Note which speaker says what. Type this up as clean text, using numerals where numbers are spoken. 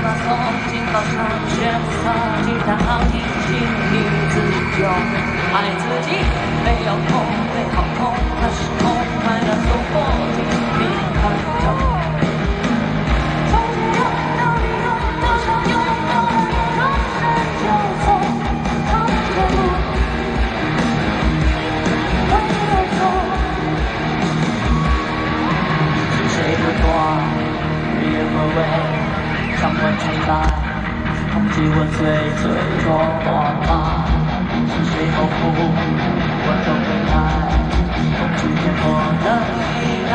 Speaker 1: 把从今早上全部放弃，谈好一心一自由，爱自己，没有痛，没好痛，那是痛，快乐走过经历很久。从前有到底有多少诱惑，转身就走，长的路没有错。是谁不躲？日夜不为，向我吹来，空气温碎脆弱吗？是谁模糊我的未来？恐惧淹没了未来。